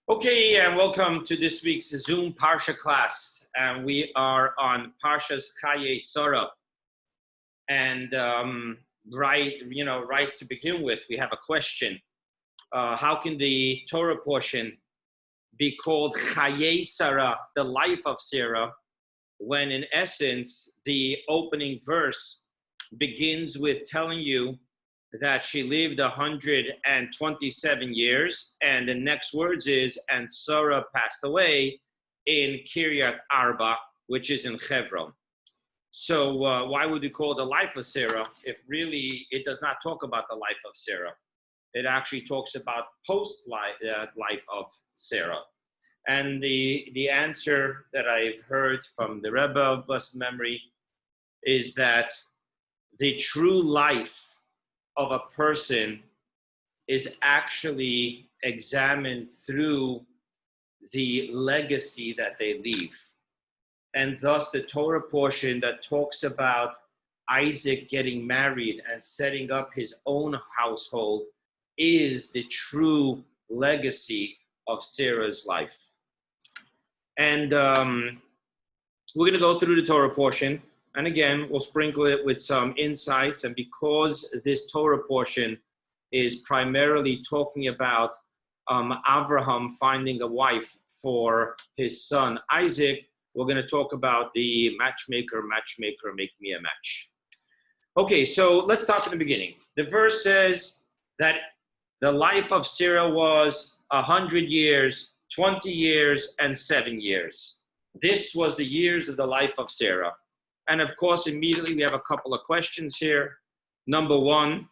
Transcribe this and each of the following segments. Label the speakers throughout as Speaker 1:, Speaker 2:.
Speaker 1: Okay, and welcome to this week's Zoom Parsha class. And we are on Parsha's Chaya. And right to begin with, we have a question. How can the Torah portion be called Chaya Sarah, the life of Sarah, when in essence the opening verse begins with telling you that she lived 127 years, and the next words is, and Sarah passed away in Kiryat Arba, which is in Hebron. So why would we call it the life of Sarah if really it does not talk about the life of Sarah? It actually talks about post-life of Sarah. And the answer that I've heard from the Rebbe of blessed memory is that the true life of a person is actually examined through the legacy that they leave. And thus the Torah portion that talks about Isaac getting married and setting up his own household is the true legacy of Sarah's life. And we're going to go through the Torah portion. And again, we'll sprinkle it with some insights. And because this Torah portion is primarily talking about Avrohom finding a wife for his son Isaac, we're going to talk about the matchmaker, make me a match. Okay, so let's start from the beginning. The verse says that the life of Sarah was 100 years, 20 years, and 7 years. This was the years of the life of Sarah. And of course, immediately we have a couple of questions here. Number one,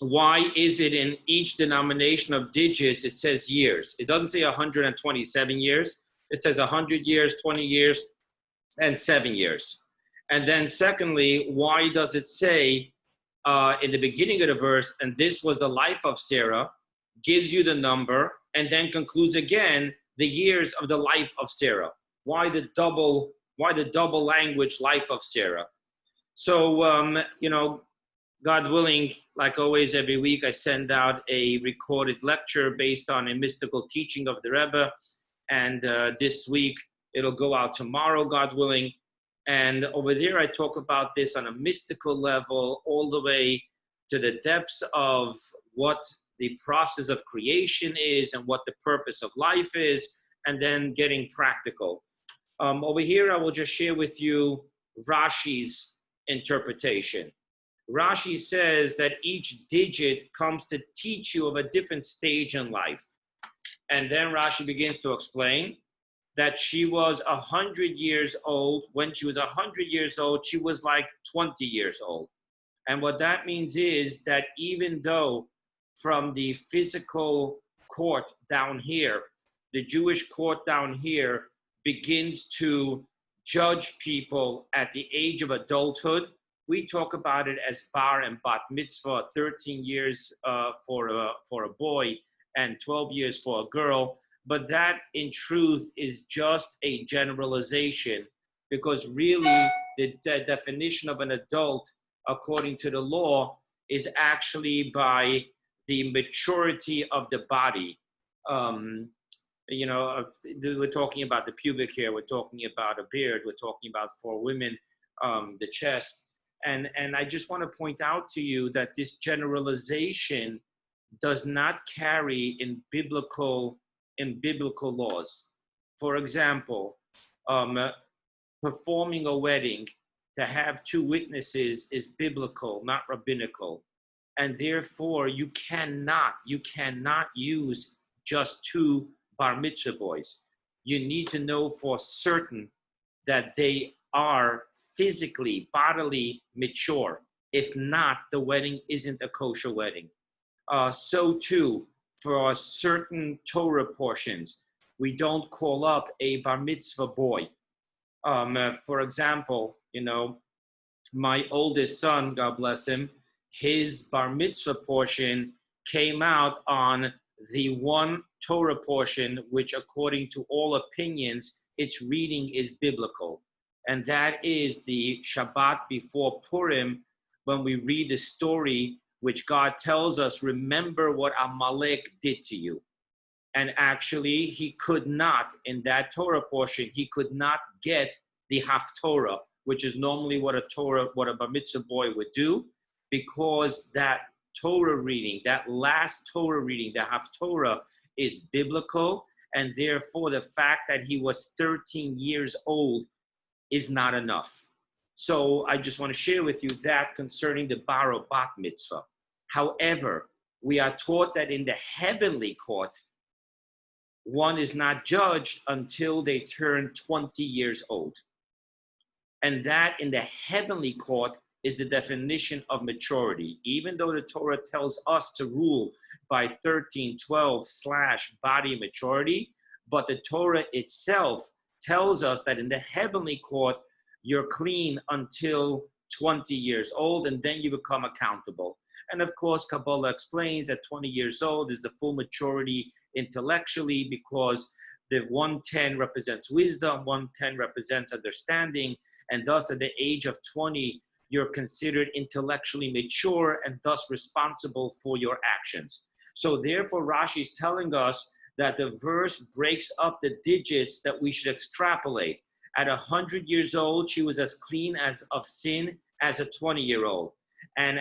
Speaker 1: why is it in each denomination of digits, it says years? It doesn't say 127 years. It says 100 years, 20 years, and 7 years. And then secondly, why does it say in the beginning of the verse, and this was the life of Sarah, gives you the number, and then concludes again the years of the life of Sarah? Why the double language life of Sarah? So, God willing, like always, every week I send out a recorded lecture based on a mystical teaching of the Rebbe. And this week, it'll go out tomorrow, God willing. And over there, I talk about this on a mystical level, all the way to the depths of what the process of creation is and what the purpose of life is, and then getting practical. Over here, I will just share with you Rashi's interpretation. Rashi says that each digit comes to teach you of a different stage in life. And then Rashi begins to explain that she was 100 years old. When she was 100 years old, she was like 20 years old. And what that means is that even though from the physical court down here, the Jewish court down here begins to judge people at the age of adulthood, we talk about it as bar and bat mitzvah, 13 years for a boy and 12 years for a girl. But that in truth is just a generalization, because really the definition of an adult according to the law is actually by the maturity of the body. We're talking about the pubic hair, we're talking about a beard, we're talking about for women, the chest. And I just want to point out to you that this generalization does not carry in biblical laws. For example, performing a wedding to have two witnesses is biblical, not rabbinical. And therefore you cannot use just two bar mitzvah boys. You need to know for certain that they are physically, bodily mature. If not, the wedding isn't a kosher wedding. So too, for certain Torah portions, we don't call up a bar mitzvah boy. For example, my oldest son, God bless him, his bar mitzvah portion came out on the one Torah portion, which according to all opinions, its reading is biblical. And that is the Shabbat before Purim, when we read the story which God tells us, remember what Amalek did to you. And actually, he could not, in that Torah portion, he could not get the Haftorah, which is normally what a bar mitzvah boy would do, because that Torah reading, that last Torah reading, the Haftorah, is biblical, and therefore the fact that he was 13 years old is not enough. So I just want to share with you that concerning the bar or bat mitzvah. However, we are taught that in the heavenly court, one is not judged until they turn 20 years old. And that in the heavenly court is the definition of maturity. Even though the Torah tells us to rule by 13:12 / body maturity, but the Torah itself tells us that in the heavenly court, you're clean until 20 years old, and then you become accountable. And of course, Kabbalah explains that 20 years old is the full maturity intellectually, because the 110 represents wisdom, 110 represents understanding, and thus at the age of 20, you're considered intellectually mature and thus responsible for your actions. So therefore, Rashi is telling us that the verse breaks up the digits that we should extrapolate. At 100 years old, she was as clean of sin as a 20-year-old. And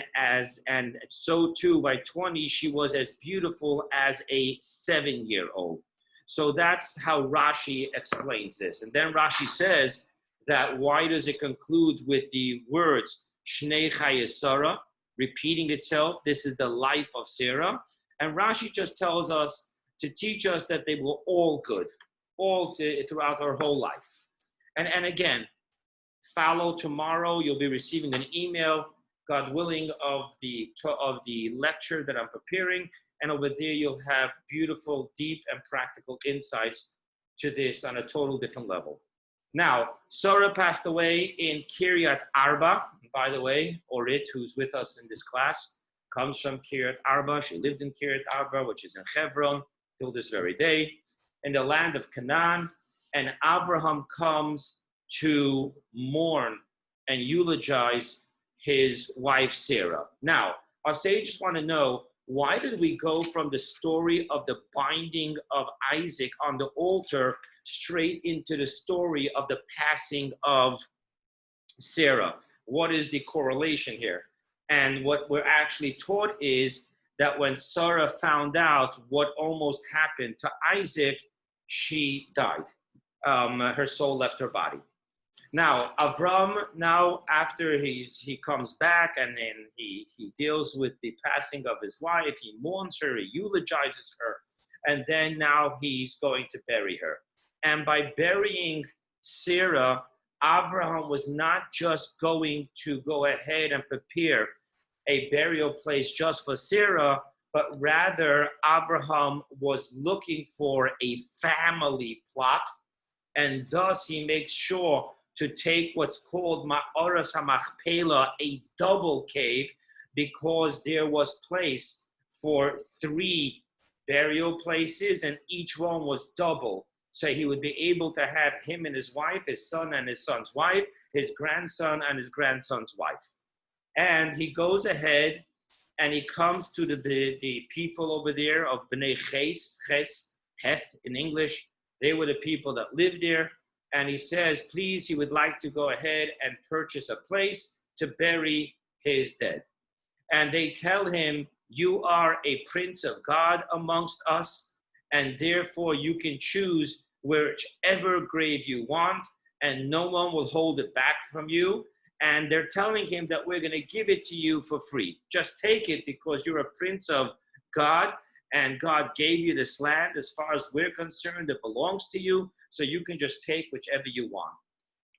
Speaker 1: so too, by 20, she was as beautiful as a 7-year-old. So that's how Rashi explains this. And then Rashi says that why does it conclude with the words Shnei Chaya Sarah, repeating itself? This is the life of Sarah. And Rashi just tells us to teach us that they were all good, throughout her whole life. And again, follow tomorrow. You'll be receiving an email, God willing, of the lecture that I'm preparing. And over there, you'll have beautiful, deep, and practical insights to this on a total different level. Now, Sarah passed away in Kiryat Arba. By the way, Orit, who's with us in this class, comes from Kiryat Arba. She lived in Kiryat Arba, which is in Hebron, till this very day, in the land of Canaan. And Avrohom comes to mourn and eulogize his wife Sarah. Now, our sages want to know, why did we go from the story of the binding of Isaac on the altar straight into the story of the passing of Sarah? What is the correlation here? And what we're actually taught is that when Sarah found out what almost happened to Isaac, she died. Her soul left her body. Now, Avram, after he comes back and then he deals with the passing of his wife, he mourns her, he eulogizes her, and then now he's going to bury her. And by burying Sarah, Avraham was not just going to go ahead and prepare a burial place just for Sarah, but rather Avraham was looking for a family plot, and thus he makes sure to take what's called Ma'aras HaMachpelah, a double cave, because there was place for 3 burial places, and each one was double. So he would be able to have him and his wife, his son and his son's wife, his grandson and his grandson's wife. And he goes ahead and he comes to the people over there of Bnei Heth in English. They were the people that lived there. And he says, please, he would like to go ahead and purchase a place to bury his dead. And they tell him, you are a prince of God amongst us, and therefore you can choose whichever grave you want, and no one will hold it back from you. And they're telling him that we're going to give it to you for free. Just take it because you're a prince of God, and God gave you this land. As far as we're concerned, it belongs to you, so you can just take whichever you want.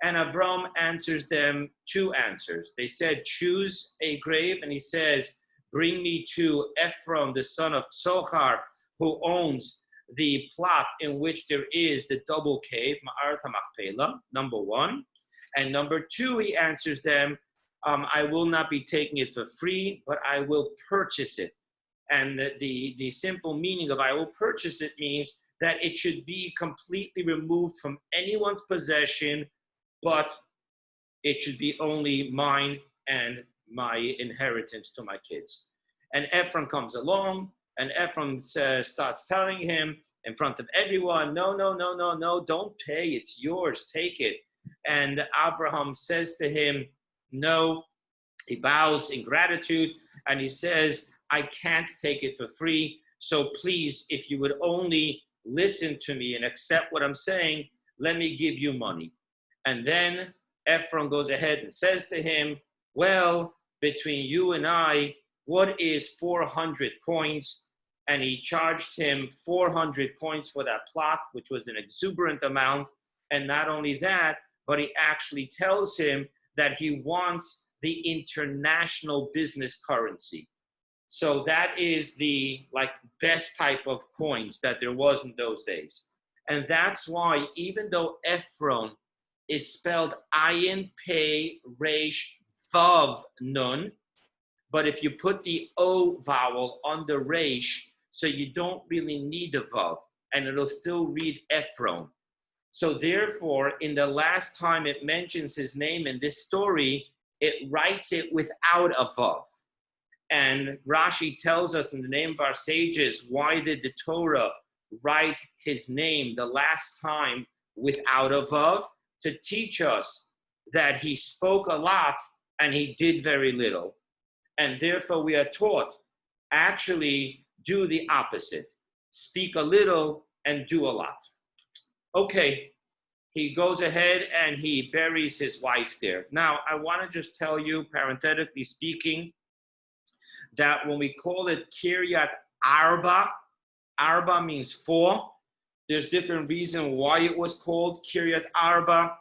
Speaker 1: And Avram answers them 2 answers. They said, choose a grave, and he says, bring me to Ephraim, the son of Tzohar, who owns the plot in which there is the double cave, Ma'arat HaMachpelah, number 1. And number 2, he answers them, I will not be taking it for free, but I will purchase it. And the simple meaning of I will purchase it means that it should be completely removed from anyone's possession, but it should be only mine and my inheritance to my kids. And Ephraim comes along, And Ephraim starts telling him in front of everyone, no, no, no, no, no, don't pay. It's yours. Take it. And Abraham says to him, no. He bows in gratitude and he says, I can't take it for free. So please, if you would only listen to me and accept what I'm saying, let me give you money. And then Ephraim goes ahead and says to him, well, between you and I, what is 400 coins? And he charged him 400 coins for that plot, which was an exuberant amount. And not only that, but he actually tells him that he wants the international business currency. So that is the best type of coins that there was in those days. And that's why even though Ephron is spelled Ayin Pei Resh Vav Nun, but if you put the O vowel on the Resh, so you don't really need a Vav, and it'll still read Ephron. So therefore, in the last time it mentions his name in this story, it writes it without a Vav. And Rashi tells us in the name of our sages, why did the Torah write his name the last time without a Vav? To teach us that he spoke a lot and he did very little. And therefore we are taught, actually do the opposite. Speak a little and do a lot. Okay, he goes ahead and he buries his wife there. Now, I want to just tell you, parenthetically speaking, that when we call it Kiryat Arba, Arba means four. There's different reasons why it was called Kiryat Arba.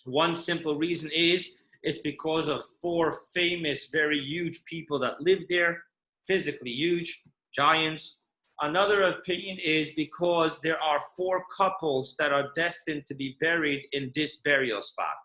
Speaker 1: One simple reason is it's because of four famous, very huge people that lived there, physically huge, giants. Another opinion is because there are four couples that are destined to be buried in this burial spot.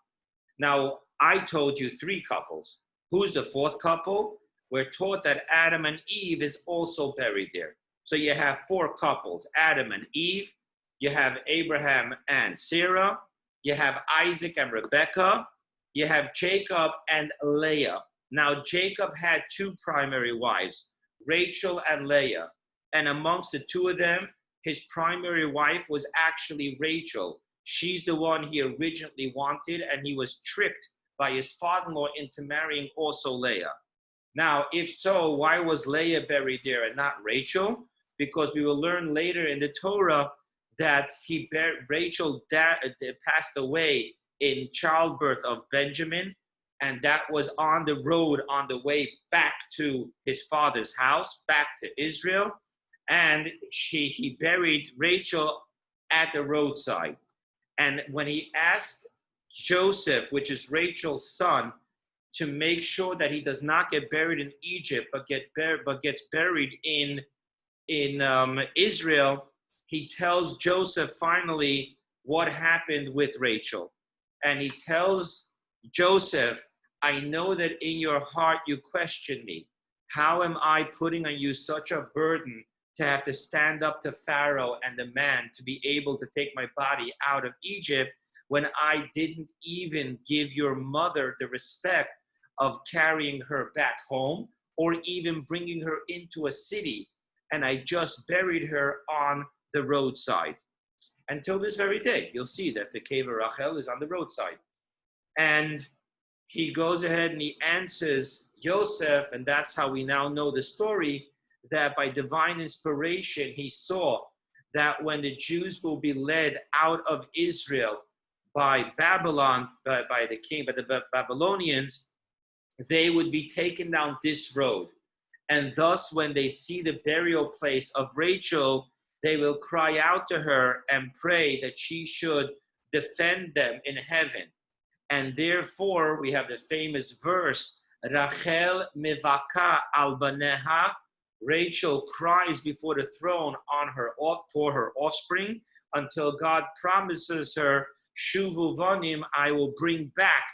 Speaker 1: Now, I told you three couples. Who's the fourth couple? We're taught that Adam and Eve is also buried there. So you have four couples, Adam and Eve, you have Abraham and Sarah, you have Isaac and Rebekah, you have Jacob and Leah. Now, Jacob had two primary wives, Rachel and Leah. And amongst the two of them, his primary wife was actually Rachel. She's the one he originally wanted, and he was tricked by his father-in-law into marrying also Leah. Now, if so, why was Leah buried there and not Rachel? Because we will learn later in the Torah that Rachel passed away in childbirth of Benjamin, and that was on the road on the way back to his father's house, back to Israel. And he buried Rachel at the roadside. And when he asked Joseph, which is Rachel's son, to make sure that he does not get buried in Egypt, but gets buried in Israel, he tells Joseph finally what happened with Rachel. And he tells Joseph, I know that in your heart you question me. How am I putting on you such a burden to have to stand up to Pharaoh and the man to be able to take my body out of Egypt when I didn't even give your mother the respect of carrying her back home or even bringing her into a city, and I just buried her on the roadside. Until this very day, you'll see that the cave of Rachel is on the roadside. And he goes ahead and he answers Joseph, and that's how we now know the story, that by divine inspiration, he saw that when the Jews will be led out of Israel by Babylon, by the Babylonians, they would be taken down this road. And thus, when they see the burial place of Rachel, they will cry out to her and pray that she should defend them in heaven. And therefore, we have the famous verse, Rachel mevaka al baneha, Rachel cries before the throne for her offspring until God promises her, Shuvu vanim, I will bring back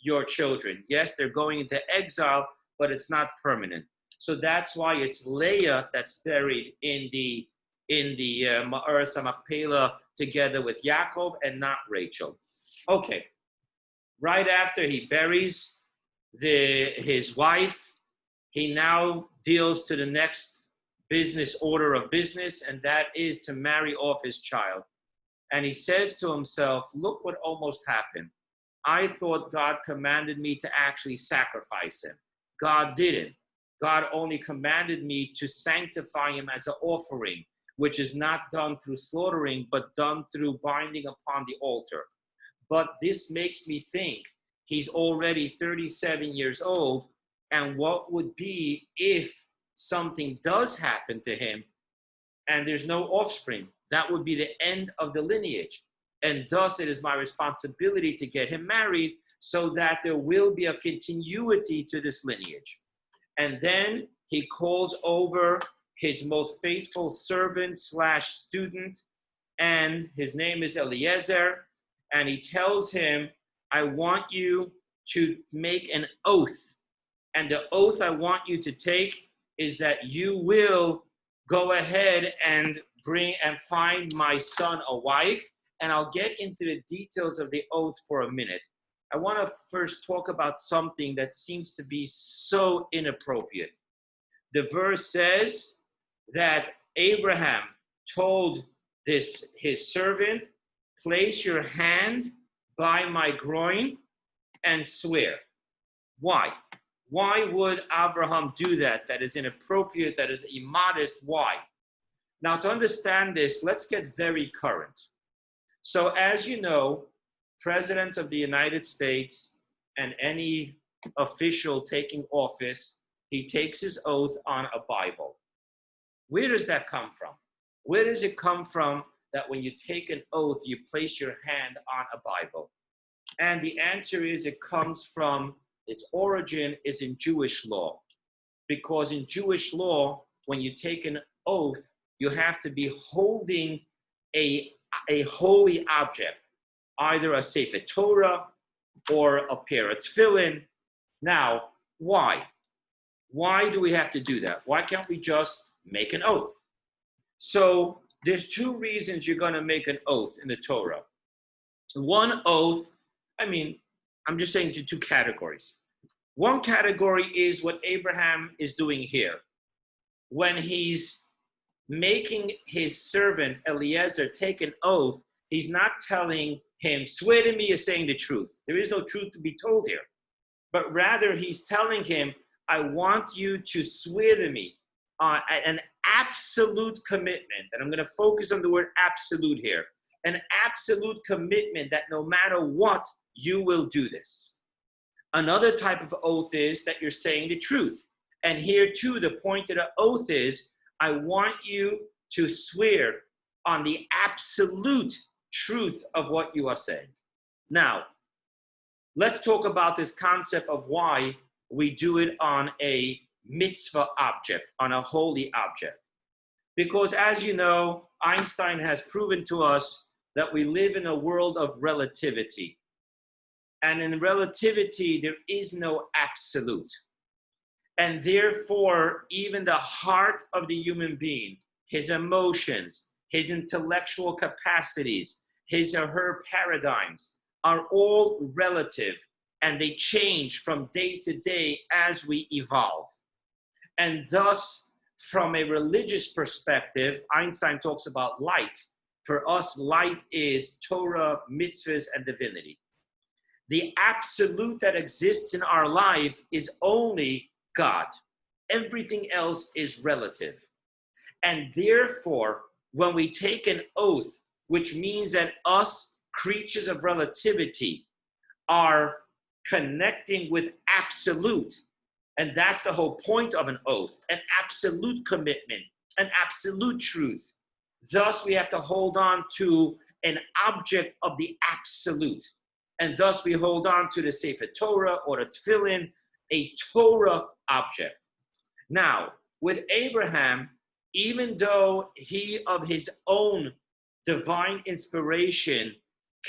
Speaker 1: your children. Yes, they're going into exile, but it's not permanent. So that's why it's Leah that's buried in the Ma'aras HaMachpelah together with Yaakov and not Rachel. Okay, right after he buries his wife, he now deals to the next business order of business, and that is to marry off his child. And he says to himself, look what almost happened. I thought God commanded me to actually sacrifice him. God didn't. God only commanded me to sanctify him as an offering, which is not done through slaughtering, but done through binding upon the altar. But this makes me think he's already 37 years old, and what would be if something does happen to him and there's no offspring? That would be the end of the lineage. And thus it is my responsibility to get him married so that there will be a continuity to this lineage. And then he calls over his most faithful servant / student, and his name is Eliezer. And he tells him, I want you to make an oath. And the oath I want you to take is that you will go ahead and bring and find my son a wife. And I'll get into the details of the oath for a minute. I want to first talk about something that seems to be so inappropriate. The verse says that Abraham told his servant, place your hand by my groin and swear. Why? Why would Avrohom do that? That is inappropriate, that is immodest. Why? Now, to understand this, let's get very current. So as you know, presidents of the United States and any official taking office, he takes his oath on a Bible. Where does that come from? Where does it come from that when you take an oath, you place your hand on a Bible? And the answer is it comes from, its origin is in Jewish law. Because in Jewish law, when you take an oath, you have to be holding a holy object, either a Sefer Torah or a pair of tefillin. Now, why? Why do we have to do that? Why can't we just make an oath? So there's two reasons you're going to make an oath in the Torah. One oath, I'm just saying two categories. One category is what Abraham is doing here. When he's making his servant Eliezer take an oath, he's not telling him, swear to me you're saying the truth. There is no truth to be told here. But rather he's telling him, I want you to swear to me an absolute commitment. And I'm going to focus on the word absolute here. An absolute commitment that no matter what, you will do this. Another type of oath is that you're saying the truth. And here too, the point of the oath is, I want you to swear on the absolute truth of what you are saying. Now, let's talk about this concept of why we do it on a mitzvah object, on a holy object. Because as you know, Einstein has proven to us that we live in a world of relativity. And in relativity, there is no absolute. And therefore, even the heart of the human being, his emotions, his intellectual capacities, his or her paradigms are all relative, and they change from day to day as we evolve. And thus, from a religious perspective, Einstein talks about light. For us, light is Torah, mitzvahs, and divinity. The absolute that exists in our life is only God. Everything else is relative. And therefore, when we take an oath, which means that us creatures of relativity are connecting with absolute, and that's the whole point of an oath, an absolute commitment, an absolute truth. Thus, we have to hold on to an object of the absolute. And thus, we hold on to the Sefer Torah or the Tefillin, a Torah object. Now, with Abraham, even though he of his own divine inspiration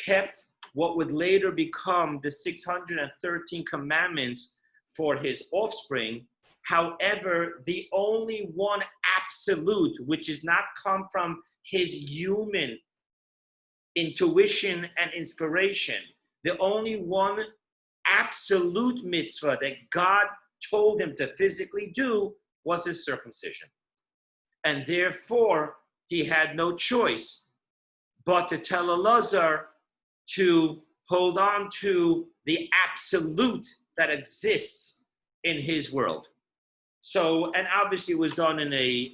Speaker 1: kept what would later become the 613 commandments for his offspring, however, the only one absolute, which is not come from his human intuition and inspiration, the only one absolute mitzvah that God told him to physically do was his circumcision. And therefore, he had no choice but to tell Elazar to hold on to the absolute that exists in his world. So, and obviously it was done in a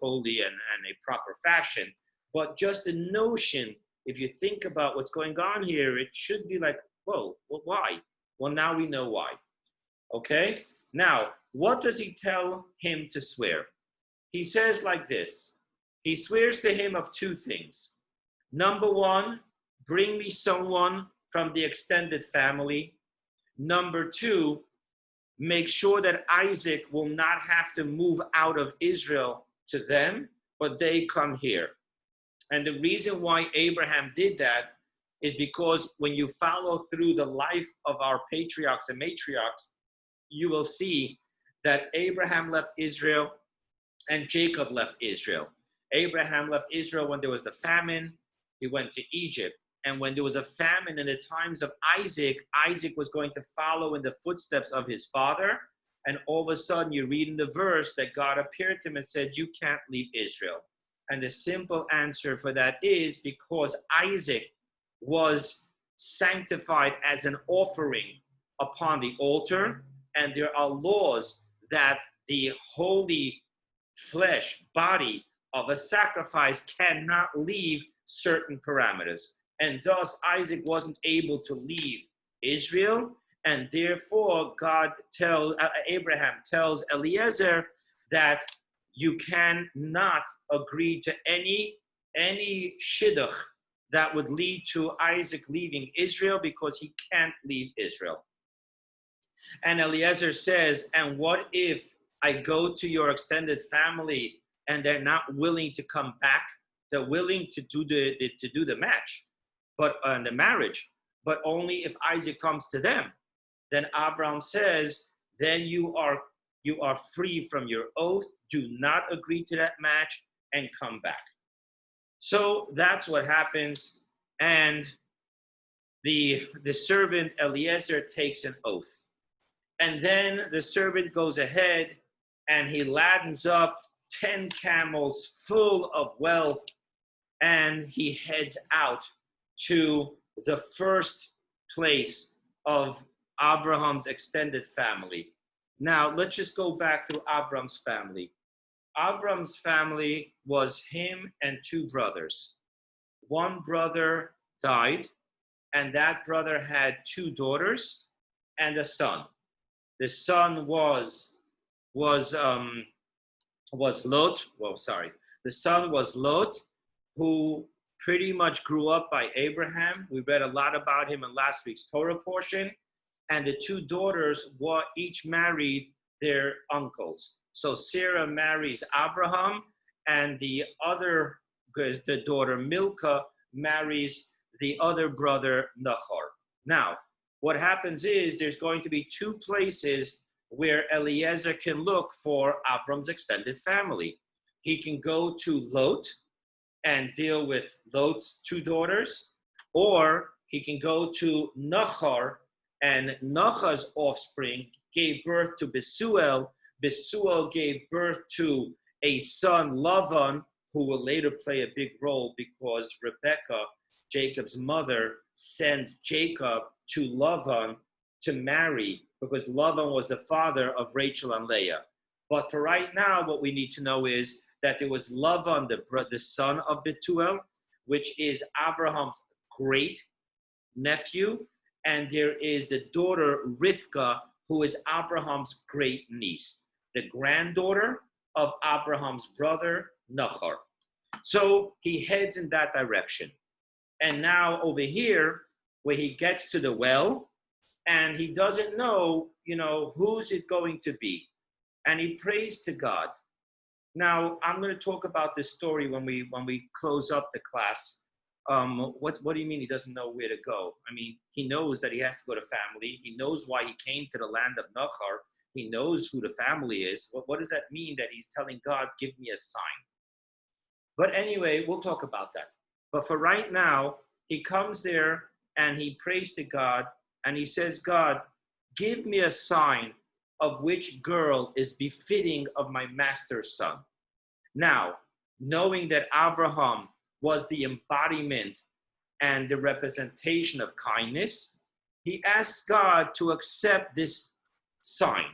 Speaker 1: holy and a proper fashion. But just the notion, if you think about what's going on here, it should be like, whoa, well, why? Well, now we know why. Okay? Now, what does he tell him to swear? He says like this. He swears to him of two things. Number one, bring me someone from the extended family. Number two, make sure that Isaac will not have to move out of Israel to them, but they come here. And the reason why Abraham did that is because when you follow through the life of our patriarchs and matriarchs, you will see that Abraham left Israel and Jacob left Israel. Abraham left Israel when there was the famine. He went to Egypt. And when there was a famine in the times of Isaac, Isaac was going to follow in the footsteps of his father. And all of a sudden, you read in the verse that God appeared to him and said, you can't leave Israel. And the simple answer for that is because Isaac was sanctified as an offering upon the altar. And there are laws that the holy flesh, body of a sacrifice cannot leave certain parameters. And thus Isaac wasn't able to leave Israel. And therefore Abraham tells Eliezer that you cannot agree to any shidduch that would lead to Isaac leaving Israel because he can't leave Israel. And Eliezer says, and what if I go to your extended family and they're not willing to come back? They're willing to do the match, but the marriage, but only if Isaac comes to them. Then Abraham says, then you are free from your oath. Do not agree to that match and come back. So that's what happens. And the servant Eliezer takes an oath. And then the servant goes ahead and he laddens up 10 camels full of wealth, and he heads out to the first place of Avrohom's extended family. Now, let's just go back through Avroham's family. Avroham's family was him and two brothers. One brother died, and that brother had two daughters and a son. The son was Lot. The son was Lot, who pretty much grew up by Abraham. We read a lot about him in last week's Torah portion. And the two daughters were each married their uncles. So Sarah marries Avrohom, and the daughter Milcah marries the other brother Nahor. Now, what happens is there's going to be two places where Eliezer can look for Avram's extended family. He can go to Lot and deal with Lot's two daughters, or he can go to Nahor, and Nahor's offspring gave birth to Besuel. Besuel gave birth to a son, Lavan, who will later play a big role because Rebekah, Jacob's mother, sent Jacob to Lavan to marry, because Lavan was the father of Rachel and Leah. But for right now, what we need to know is that there was Lavan, the son of Bethuel, which is Abraham's great nephew, and there is the daughter Rivka, who is Abraham's great niece, the granddaughter of Abraham's brother Nahor. So he heads in that direction. And now over here, where he gets to the well, and he doesn't know, who's it going to be. And he prays to God. Now, I'm going to talk about this story when we close up the class. What do you mean he doesn't know where to go? I mean, he knows that he has to go to family. He knows why he came to the land of Nahor. He knows who the family is. What does that mean that he's telling God, give me a sign? But anyway, we'll talk about that. But for right now, he comes there and he prays to God and he says, God, give me a sign of which girl is befitting of my master's son. Now, knowing that Avrohom was the embodiment and the representation of kindness, he asked God to accept this sign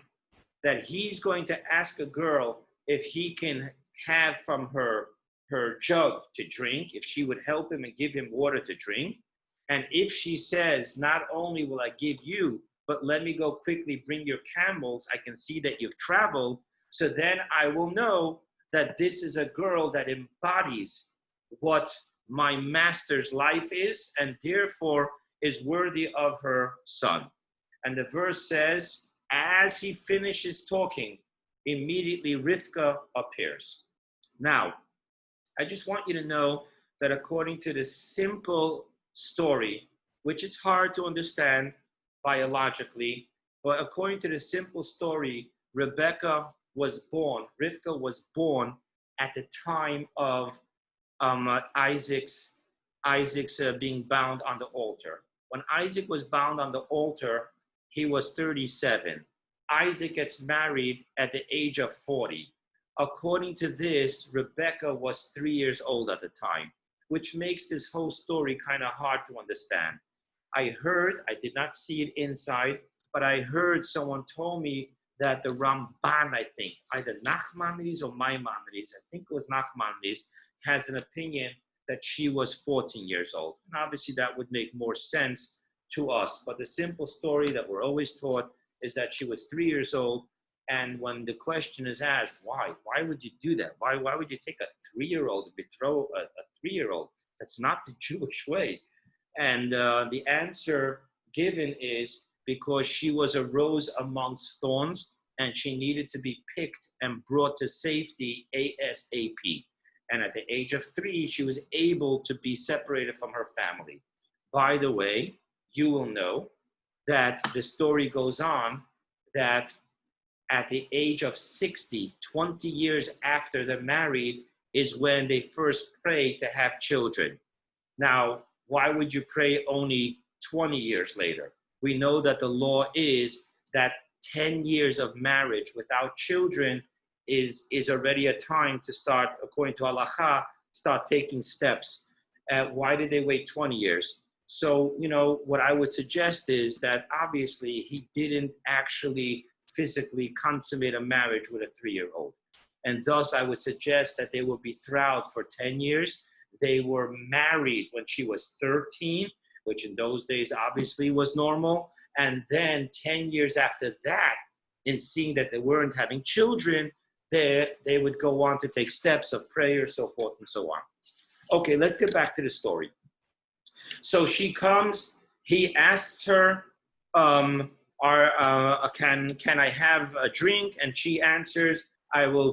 Speaker 1: that he's going to ask a girl if he can have from her jug to drink, if she would help him and give him water to drink. And if she says, not only will I give you, but let me go quickly bring your camels, I can see that you've traveled, so then I will know that this is a girl that embodies what my master's life is, and therefore is worthy of her son. And the verse says, as he finishes talking, immediately Rivka appears. Now, I just want you to know that according to the simple story, which it's hard to understand biologically, but according to the simple story, Rivka was born at the time of Isaac's being bound on the altar. When Isaac was bound on the altar, he was 37. Isaac gets married at the age of 40. According to this, Rebecca was 3 years old at the time, which makes this whole story kind of hard to understand. I did not see it inside, but I heard someone told me that the Ramban, I think, either Nachmanides or Maimonides, I think it was Nachmanides, has an opinion that she was 14 years old. And obviously that would make more sense to us. But the simple story that we're always taught is that she was 3 years old. And when the question is asked, why would you do that? Why would you take a 3-year-old and betroth a 3-year-old? That's not the Jewish way. And the answer given is because she was a rose amongst thorns and she needed to be picked and brought to safety ASAP. And at the age of 3, she was able to be separated from her family. By the way, you will know that the story goes on that at the age of 60, 20 years after they're married, is when they first pray to have children. Now, why would you pray only 20 years later? We know that the law is that 10 years of marriage without children is already a time to start, according to halacha, start taking steps. Why did they wait 20 years? So, what I would suggest is that obviously he didn't actually physically consummate a marriage with a 3-year-old. And thus I would suggest that they will be betrothed for 10 years. They were married when she was 13, which in those days obviously was normal. And then 10 years after that, in seeing that they weren't having children, they would go on to take steps of prayer, so forth and so on. Okay, let's get back to the story. So she comes, he asks her, can I have a drink? And she answers, I will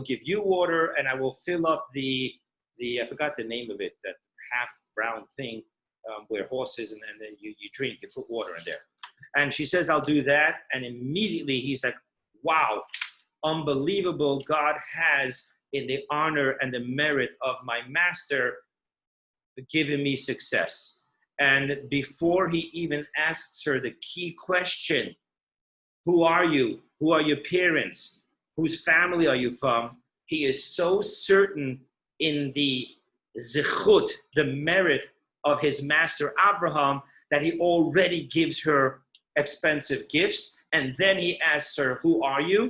Speaker 1: give you water and I will fill up the I forgot the name of it, that half brown thing where horses and then you drink, you put water in there. And she says, I'll do that. And immediately he's like, wow, unbelievable. God has, in the honor and the merit of my master, given me success. And before he even asks her the key question, who are you? Who are your parents? Whose family are you from? He is so certain in the zichut, the merit of his master Avrohom, that he already gives her expensive gifts. And then he asks her, who are you?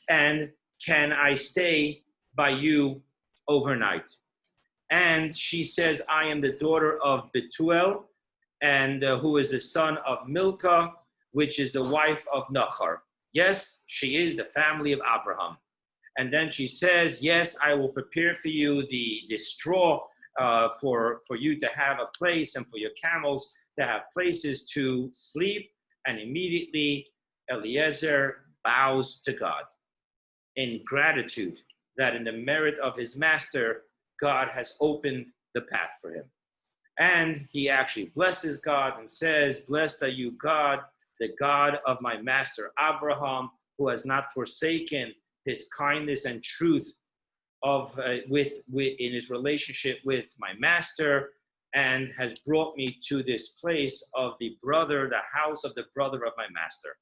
Speaker 1: And can I stay by you overnight? And she says, I am the daughter of Betuel, and who is the son of Milcah, which is the wife of Nachor. Yes, she is the family of Abraham. And then she says, yes, I will prepare for you the straw for you to have a place and for your camels to have places to sleep. And immediately Eliezer bows to God in gratitude that in the merit of his master, God has opened the path for him. And he actually blesses God and says, blessed are you, God, the God of my master Abraham, who has not forsaken his kindness and truth in his relationship with my master, and has brought me to this place of the house of the brother of my master.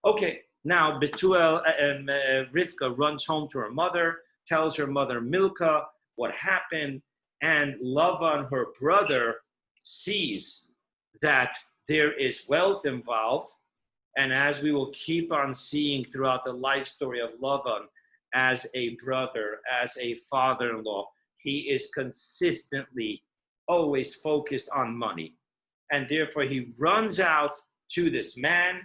Speaker 1: Okay, now Betuel and Rivka runs home to her mother, tells her mother Milcah what happened, and Lavan, her brother, sees that there is wealth involved. And as we will keep on seeing throughout the life story of Lavan, as a brother, as a father-in-law, he is consistently always focused on money. And therefore he runs out to this man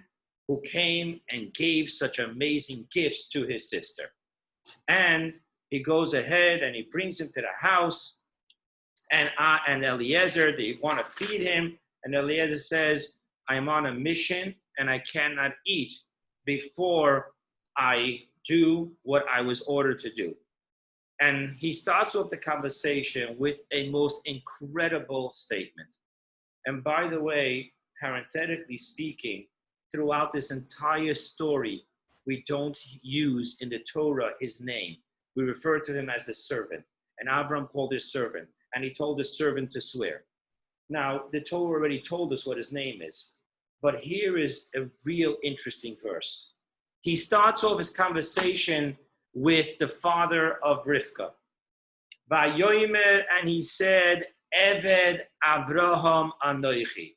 Speaker 1: who came and gave such amazing gifts to his sister. And he goes ahead and he brings him to the house. And Eliezer, they want to feed him. And Eliezer says, I'm on a mission and I cannot eat before I do what I was ordered to do. And he starts off the conversation with a most incredible statement. And by the way, parenthetically speaking, throughout this entire story, we don't use in the Torah his name. We refer to him as the servant. And Avram called his servant. And he told his servant to swear. Now, the Torah already told us what his name is. But here is a real interesting verse. He starts off his conversation with the father of Rivka. Vayomer, and he said, Eved Avrohom Anoichi.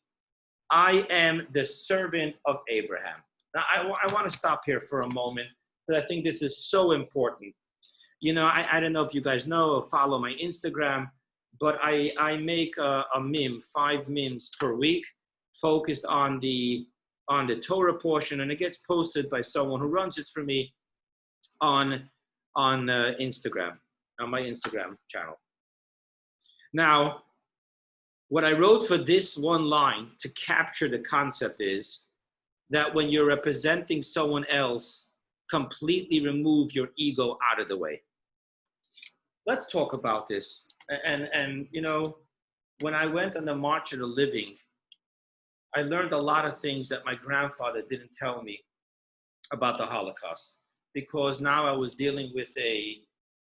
Speaker 1: I am the servant of Abraham. Now, I want to stop here for a moment, but I think this is so important. You know, I don't know if you guys know or follow my Instagram, but I make a meme, 5 memes per week, focused on the Torah portion, and it gets posted by someone who runs it for me on Instagram, on my Instagram channel. Now, what I wrote for this one line to capture the concept is that when you're representing someone else, completely remove your ego out of the way. Let's talk about this. And you know, when I went on the March of the Living, I learned a lot of things that my grandfather didn't tell me about the Holocaust, because now I was dealing with a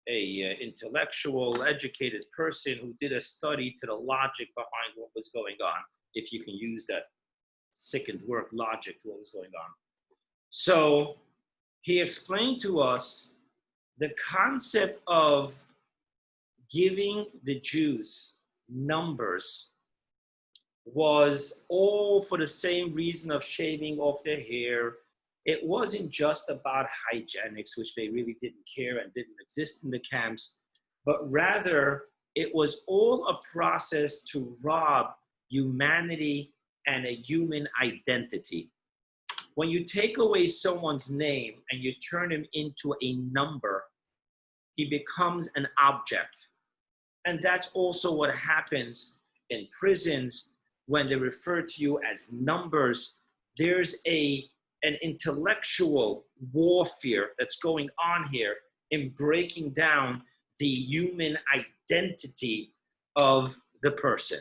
Speaker 1: intellectual, educated person who did a study to the logic behind what was going on, if you can use that sickened word, logic, to what was going on. So he explained to us the concept of giving the Jews numbers was all for the same reason of shaving off their hair. It wasn't just about hygienics, which they really didn't care and didn't exist in the camps, but rather it was all a process to rob humanity and a human identity. When you take away someone's name and you turn him into a number, he becomes an object. And that's also what happens in prisons when they refer to you as numbers. There's an intellectual warfare that's going on here in breaking down the human identity of the person.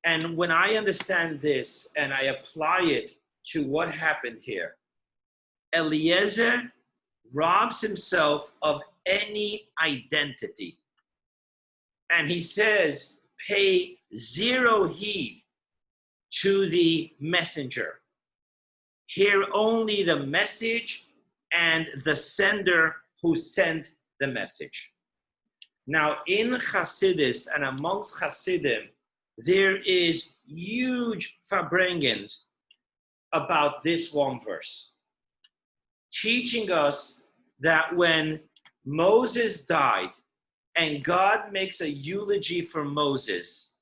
Speaker 1: And when I understand this and I apply it to what happened here, Eliezer robs himself of any identity. And he says, pay zero heed to the messenger. Hear only the message and the sender who sent the message. Now, in Hasidus and amongst Hasidim, there is huge farbrengens about this one verse, teaching us that when Moses died and God makes a eulogy for Moses,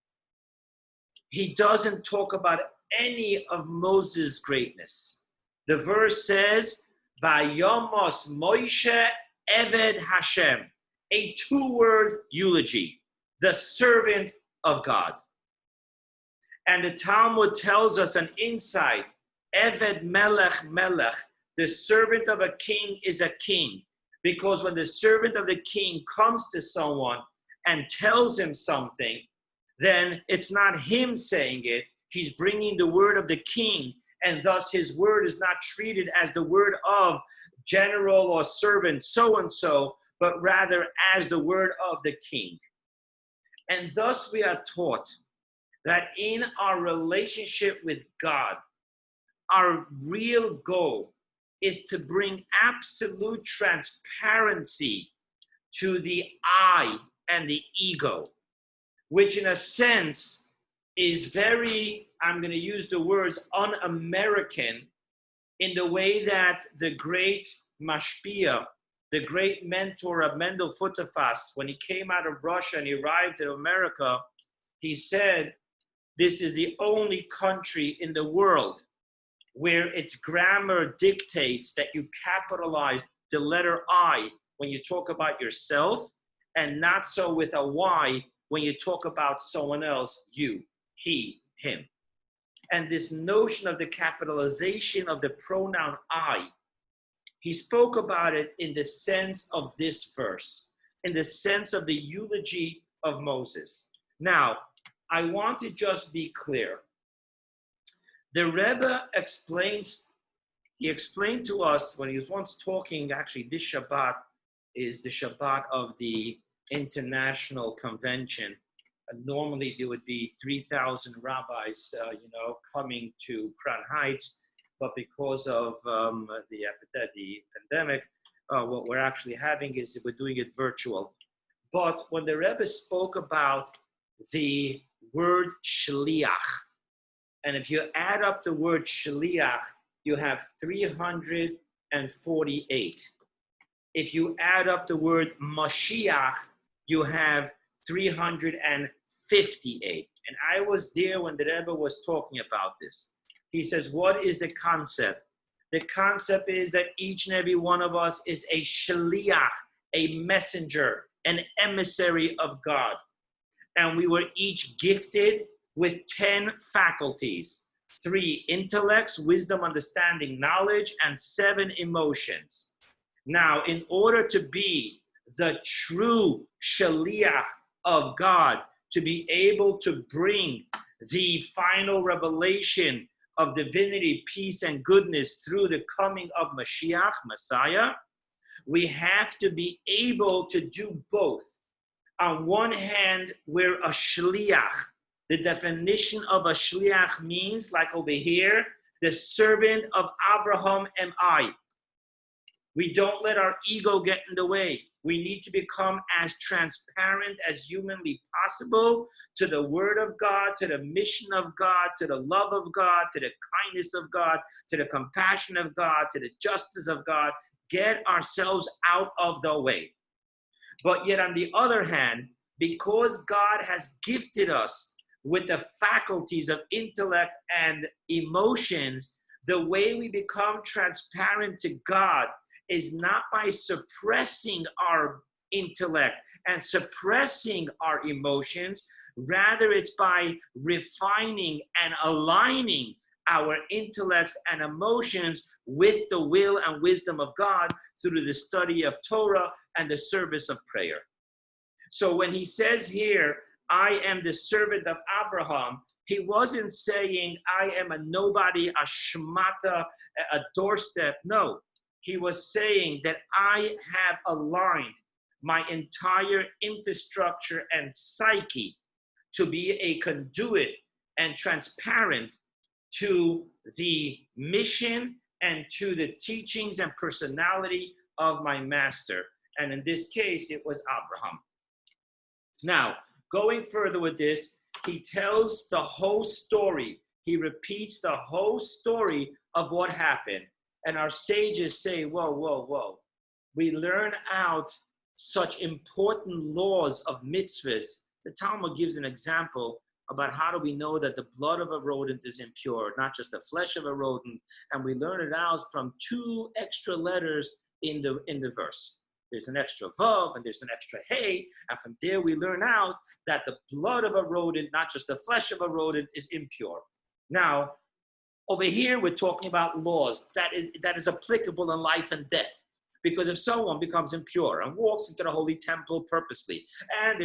Speaker 1: he doesn't talk about any of Moses' greatness. The verse says, Vayomos Moshe Eved Hashem, a 2-word eulogy, the servant of God. And the Talmud tells us an insight, Eved Melech Melech, the servant of a king is a king. Because when the servant of the king comes to someone and tells him something, then it's not him saying it. He's bringing the word of the king, and thus his word is not treated as the word of general or servant so-and-so, but rather as the word of the king. And thus we are taught that in our relationship with God, our real goal is to bring absolute transparency to the I and the ego, which in a sense is very, I'm going to use the words, un-American, in the way that the great mashpia, the great mentor of Mendel Futerfas, when he came out of Russia and he arrived in America, he said, this is the only country in the world where its grammar dictates that you capitalize the letter I when you talk about yourself, and not so with a Y when you talk about someone else, you, he, him. And this notion of the capitalization of the pronoun I, he spoke about it in the sense of this verse, in the sense of the eulogy of Moses. Now, I want to just be clear. The Rebbe he explained to us when he was once talking, actually this Shabbat is the Shabbat of the International Convention. Normally there would be 3,000 rabbis, coming to Crown Heights, but because of the pandemic, what we're actually having is we're doing it virtual. But when the Rebbe spoke about the word shliach, and if you add up the word shliach, you have 348. If you add up the word Mashiach, you have 358. And I was there when the Rebbe was talking about this. He says, what is the concept? The concept is that each and every one of us is a shliach, a messenger, an emissary of God. And we were each gifted with 10 faculties, 3 intellects, wisdom, understanding, knowledge, and 7 emotions. Now, in order to be the true shaliach of God, to be able to bring the final revelation of divinity, peace, and goodness through the coming of Mashiach, Messiah, we have to be able to do both. On one hand, we're a shliach. The definition of a shliach means, like over here, the servant of Avrohom am I. We don't let our ego get in the way. We need to become as transparent as humanly possible to the word of God, to the mission of God, to the love of God, to the kindness of God, to the compassion of God, to the justice of God. Get ourselves out of the way. But yet on the other hand, because God has gifted us with the faculties of intellect and emotions, the way we become transparent to God is not by suppressing our intellect and suppressing our emotions. Rather, it's by refining and aligning our intellects and emotions with the will and wisdom of God through the study of Torah and the service of prayer. So when he says here, I am the servant of Abraham, he wasn't saying I am a nobody, a shmata, a doorstep. No, he was saying that I have aligned my entire infrastructure and psyche to be a conduit and transparent to the mission and to the teachings and personality of my master. And in this case, it was Abraham. Now, going further with this, he tells the whole story. He repeats the whole story of what happened. And our sages say, whoa, whoa, whoa. We learn out such important laws of mitzvahs. The Talmud gives an example about how do we know that the blood of a rodent is impure, not just the flesh of a rodent. And we learn it out from 2 extra letters in the verse. There's an extra vav and there's an extra hey, and from there we learn out that the blood of a rodent, not just the flesh of a rodent, is impure. Now, over here we're talking about laws that is applicable in life and death. Because if someone becomes impure and walks into the holy temple purposely, and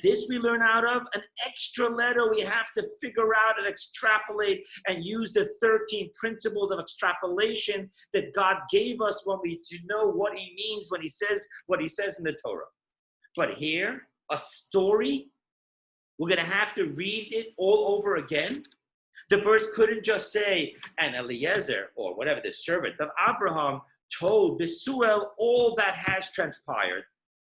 Speaker 1: this we learn out of an extra letter we have to figure out and extrapolate and use the 13 principles of extrapolation that God gave us when we know what he means when he says what he says in the Torah. But here, a story, we're going to have to read it all over again. The verse couldn't just say, and Eliezer, or whatever, the servant of Avrohom, told Besuel all that has transpired.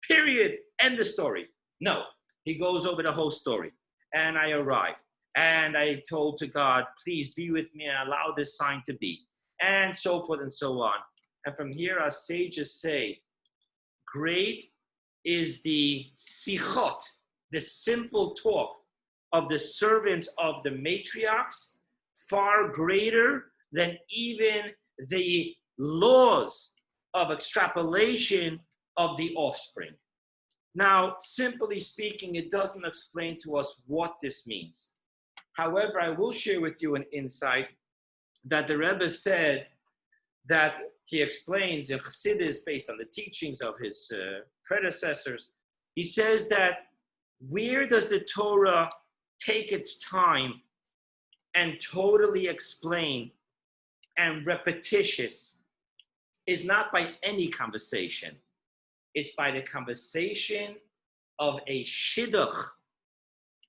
Speaker 1: Period. End the story. No, he goes over the whole story. And I arrived. And I told to God, please be with me and allow this sign to be. And so forth and so on. And from here, our sages say, great is the sichot, the simple talk of the servants of the matriarchs, far greater than even the laws of extrapolation of the offspring. Now, simply speaking, it doesn't explain to us what this means. However, I will share with you an insight that the Rebbe said that he explains in Chassidus based on the teachings of his predecessors. He says that where does the Torah take its time and totally explain and repetitious is not by any conversation. It's by the conversation of a shidduch,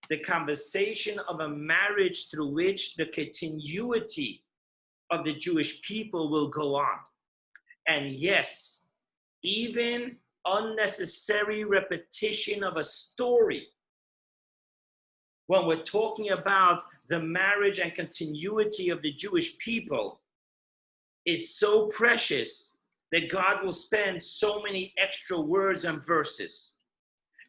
Speaker 1: the conversation of a marriage through which the continuity of the Jewish people will go on. And yes, even unnecessary repetition of a story, when we're talking about the marriage and continuity of the Jewish people, is so precious that God will spend so many extra words and verses.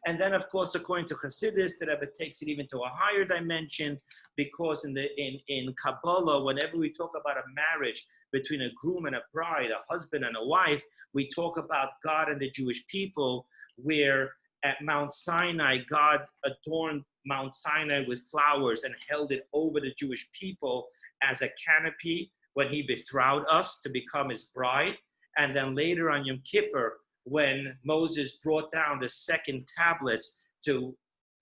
Speaker 1: And then, of course, according to Chassidus, the Rebbe takes it even to a higher dimension, because in Kabbalah, whenever we talk about a marriage between a groom and a bride, a husband and a wife, we talk about God and the Jewish people, where at Mount Sinai, God adorned Mount Sinai with flowers and held it over the Jewish people as a canopy when he betrothed us to become his bride. And then later on Yom Kippur, when Moses brought down the second tablets to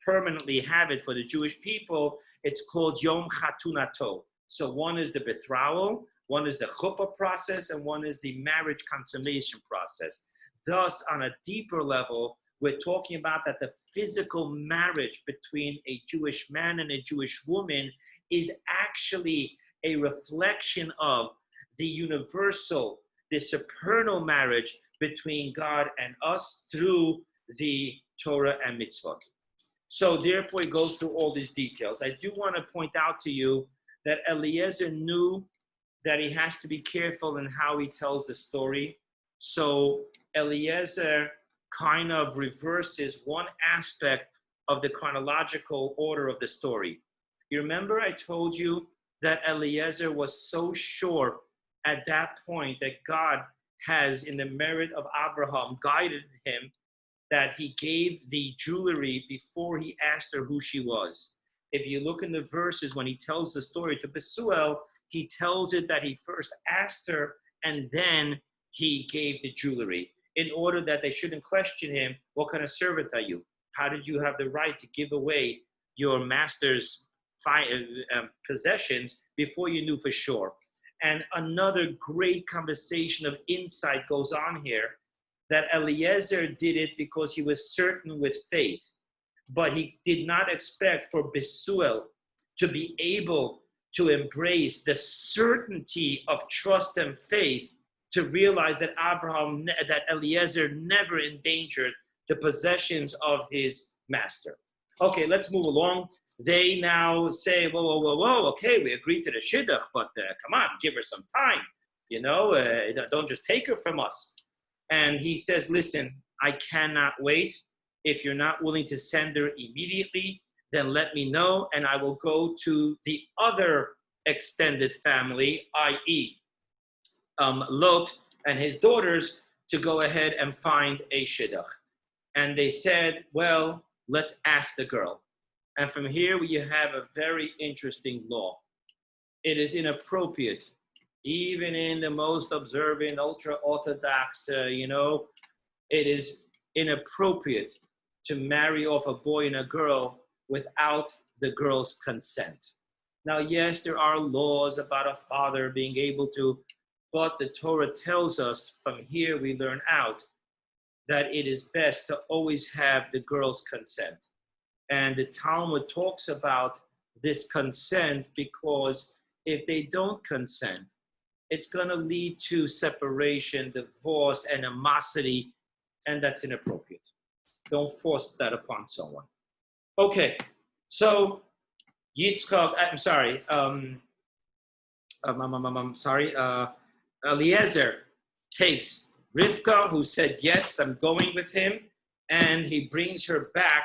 Speaker 1: permanently have it for the Jewish people, it's called Yom Chatunato. So one is the betrothal, one is the chuppah process, and one is the marriage consummation process. Thus, on a deeper level, we're talking about that the physical marriage between a Jewish man and a Jewish woman is actually a reflection of the universal, the supernal marriage between God and us through the Torah and mitzvot. So therefore, it goes through all these details. I do want to point out to you that Eliezer knew that he has to be careful in how he tells the story. So Eliezer kind of reverses one aspect of the chronological order of the story. You remember I told you that Eliezer was so sure at that point that God has, in the merit of Avrohom, guided him, that he gave the jewelry before he asked her who she was. If you look in the verses when he tells the story to Besuel, he tells it that he first asked her and then he gave the jewelry, in order that they shouldn't question him, what kind of servant are you? How did you have the right to give away your master's possessions before you knew for sure? And another great conversation of insight goes on here, that Eliezer did it because he was certain with faith, but he did not expect for Besuel to be able to embrace the certainty of trust and faith, to realize that that Eliezer never endangered the possessions of his master. Okay, let's move along. They now say, whoa, okay, we agreed to the shidduch, but come on, give her some time. You know, don't just take her from us. And he says, listen, I cannot wait. If you're not willing to send her immediately, then let me know, and I will go to the other extended family, i.e., Lot and his daughters, to go ahead and find a shidduch. And they said, well, let's ask the girl. And from here, you have a very interesting law. It is inappropriate, even in the most observant, ultra-Orthodox, it is inappropriate to marry off a boy and a girl without the girl's consent. Now, yes, there are laws about a father being able to, but the Torah tells us, from here we learn out, that it is best to always have the girl's consent. And the Talmud talks about this consent, because if they don't consent, it's going to lead to separation, divorce, animosity, and that's inappropriate. Don't force that upon someone. Okay, so Yitzchak, Eliezer takes Rivka, who said, yes, I'm going with him, and he brings her back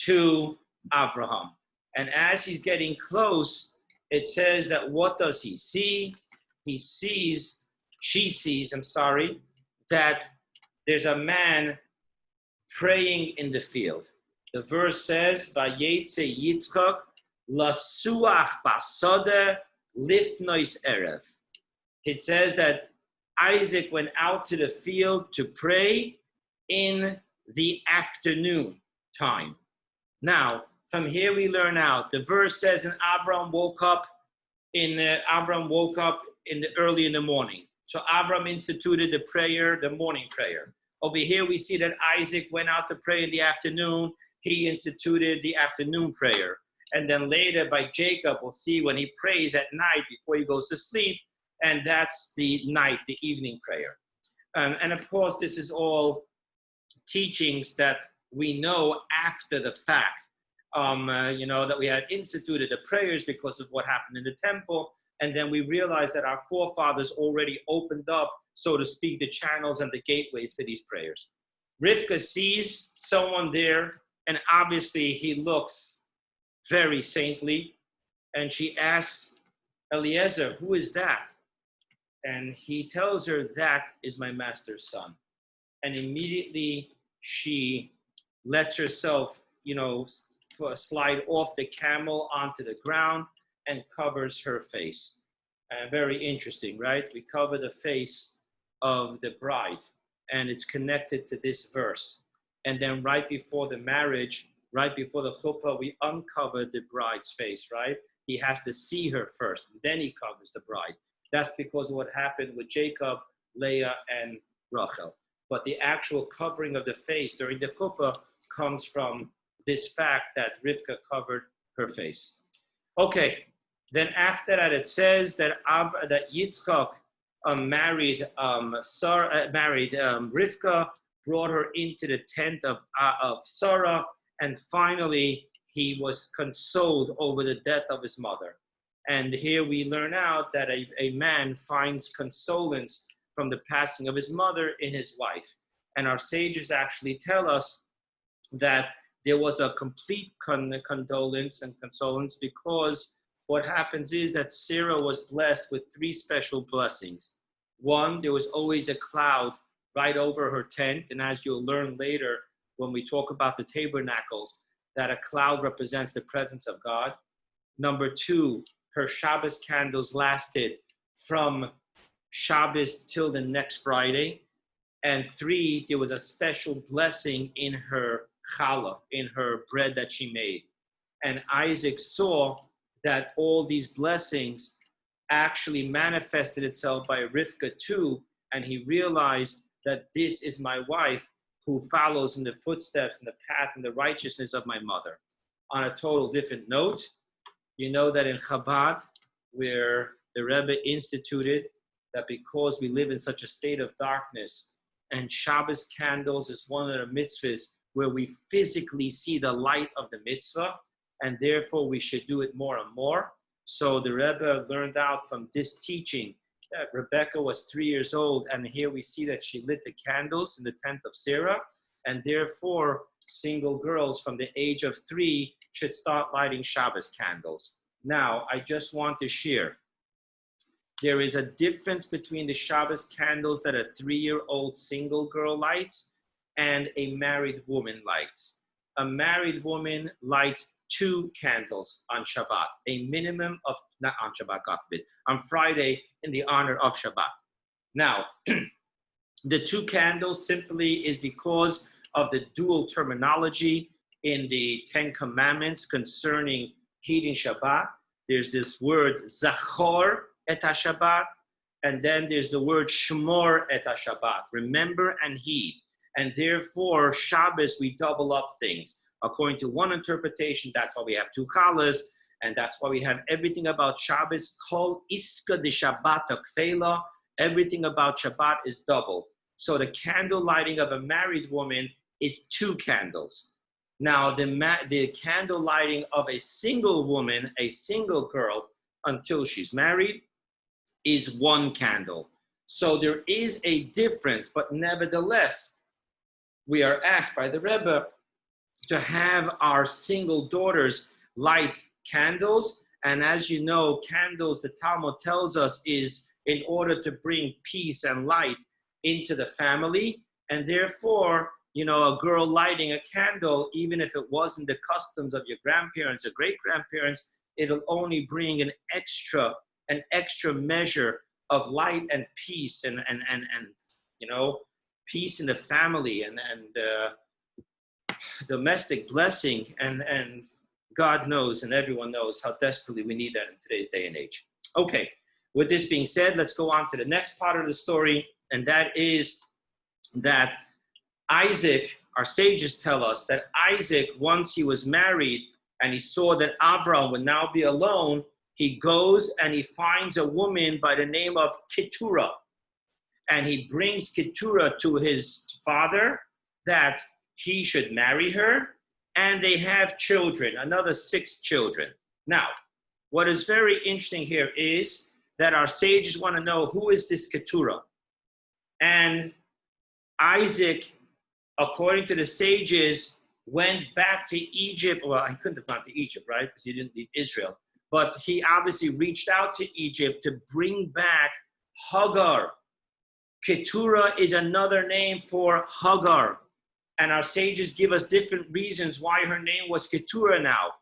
Speaker 1: to Avrohom. And as he's getting close, it says that what does he see? She sees, that there's a man praying in the field. The verse says, Vayetze Yitzchak lasuach basode lifnois erev. It says that Isaac went out to the field to pray in the afternoon time. Now, from here we learn out. The verse says, and Avram woke up early in the morning. So Avram instituted the prayer, the morning prayer. Over here we see that Isaac went out to pray in the afternoon. He instituted the afternoon prayer. And then later by Jacob, we'll see when he prays at night before he goes to sleep. And that's the night, the evening prayer. And of course, this is all teachings that we know after the fact. That we had instituted the prayers because of what happened in the temple. And then we realized that our forefathers already opened up, so to speak, the channels and the gateways to these prayers. Rivka sees someone there, and obviously he looks very saintly. And she asks Eliezer, who is that? And he tells her, that is my master's son. And immediately she lets herself, slide off the camel onto the ground and covers her face. Very interesting, right? We cover the face of the bride, and it's connected to this verse. And then right before the marriage, right before the chuppah, we uncover the bride's face, right? He has to see her first, then he covers the bride. That's because of what happened with Jacob, Leah, and Rachel. But the actual covering of the face during the chuppah comes from this fact that Rivka covered her face. Okay, then after that it says that Yitzchak married Rivka, brought her into the tent of Sarah, and finally he was consoled over the death of his mother. And here we learn out that a man finds consolence from the passing of his mother in his wife. And our sages actually tell us that there was a complete condolence and consolence, because what happens is that Sarah was blessed with three special blessings. One, there was always a cloud right over her tent. And as you'll learn later when we talk about the tabernacles, that a cloud represents the presence of God. Number two, her Shabbos candles lasted from Shabbos till the next Friday. And three, there was a special blessing in her challah, in her bread that she made. And Isaac saw that all these blessings actually manifested itself by Rivka too, and he realized that this is my wife who follows in the footsteps and the path and the righteousness of my mother. On a total different note, you know that in Chabad, where the Rebbe instituted that because we live in such a state of darkness, and Shabbos candles is one of the mitzvahs where we physically see the light of the mitzvah, and therefore we should do it more and more. So the Rebbe learned out from this teaching that Rebecca was 3 years old, and here we see that she lit the candles in the tent of Sarah, and therefore single girls from the age of 3 should start lighting Shabbos candles. Now, I just want to share, there is a difference between the Shabbos candles that a 3-year-old single girl lights and a married woman lights. A married woman lights 2 candles on Shabbat, a minimum of, not on Shabbat, God forbid, on Friday in the honor of Shabbat. Now, the 2 candles simply is because of the dual terminology in the 10 Commandments concerning heeding Shabbat. There's this word, Zachor et HaShabbat, and then there's the word Shmor et HaShabbat, remember and heed. And therefore, Shabbos, we double up things. According to one interpretation, that's why we have 2 challahs. And that's why we have everything about Shabbos, kol iska de Shabbat kfela. Everything about Shabbat is double. So the candle lighting of a married woman is 2 candles. Now, the candle lighting of a single woman, a single girl, until she's married, is 1 candle. So there is a difference, but nevertheless, we are asked by the Rebbe to have our single daughters light candles. And as you know, candles, the Talmud tells us, is in order to bring peace and light into the family. And therefore, you know, a girl lighting a candle, even if it wasn't the customs of your grandparents or great-grandparents, it'll only bring an extra measure of light and peace and you know, peace in the family and domestic blessing. And God knows and everyone knows how desperately we need that in today's day and age. Okay, with this being said, let's go on to the next part of the story, and that is that Isaac, our sages tell us that Isaac, once he was married and he saw that Avrohom would now be alone, he goes and he finds a woman by the name of Keturah. And he brings Keturah to his father that he should marry her, and they have children, another 6 children. Now, what is very interesting here is that our sages want to know, who is this Keturah? And Isaac, according to the sages, went back to Egypt. Well, he couldn't have gone to Egypt, right? Because he didn't leave Israel. But he obviously reached out to Egypt to bring back Hagar. Keturah is another name for Hagar. And our sages give us different reasons why her name was Keturah now.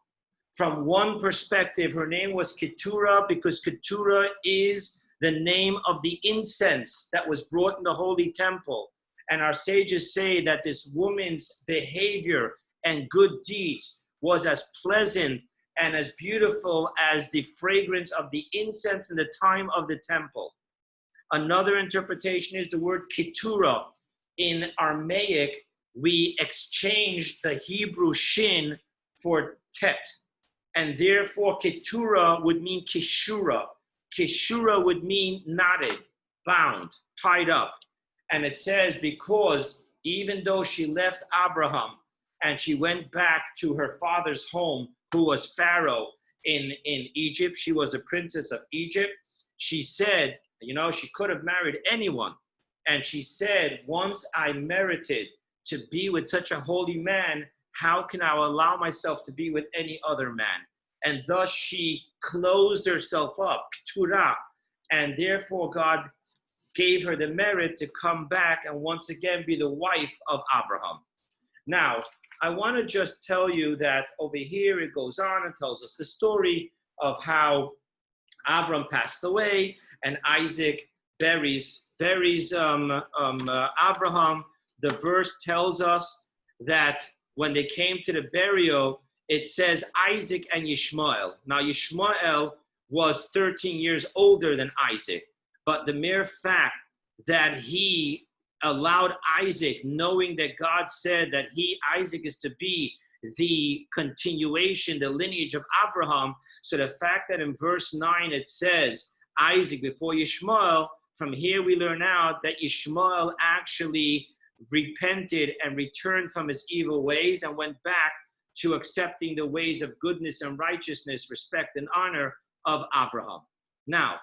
Speaker 1: From one perspective, her name was Keturah because Keturah is the name of the incense that was brought in the Holy Temple. And our sages say that this woman's behavior and good deeds was as pleasant and as beautiful as the fragrance of the incense in the time of the temple. Another interpretation is the word Keturah. In Aramaic, we exchange the Hebrew shin for tet. And therefore, Keturah would mean kishura. Kishura would mean knotted, bound, tied up. And it says, because even though she left Abraham and she went back to her father's home, who was Pharaoh in Egypt, she was the princess of Egypt, she said, you know, she could have married anyone. And she said, once I merited to be with such a holy man, how can I allow myself to be with any other man? And thus she closed herself up, Keturah, and therefore God gave her the merit to come back and once again be the wife of Avrohom. Now, I want to just tell you that over here it goes on and tells us the story of how Avram passed away and Isaac buries Abraham. The verse tells us that when they came to the burial, it says Isaac and Yishmael. Now, Yishmael was 13 years older than Isaac, but the mere fact that he allowed Isaac, knowing that God said that Isaac is to be the continuation, the lineage of Abraham. So the fact that in verse 9 it says Isaac before Yishmael, from here we learn out that Yishmael actually repented and returned from his evil ways and went back to accepting the ways of goodness and righteousness, respect and honor of Abraham. Now,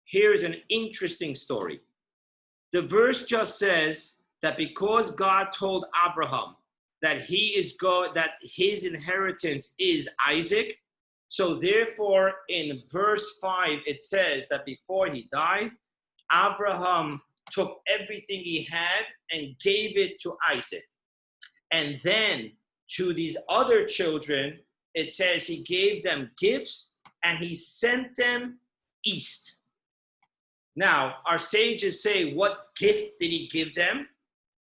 Speaker 1: here's an interesting story. The verse just says that because God told Abraham that that his inheritance is Isaac, so therefore in verse 5 it says that before he died, Abraham took everything he had and gave it to Isaac. And then to these other children, it says he gave them gifts and he sent them east. Now, our sages say, what gift did he give them?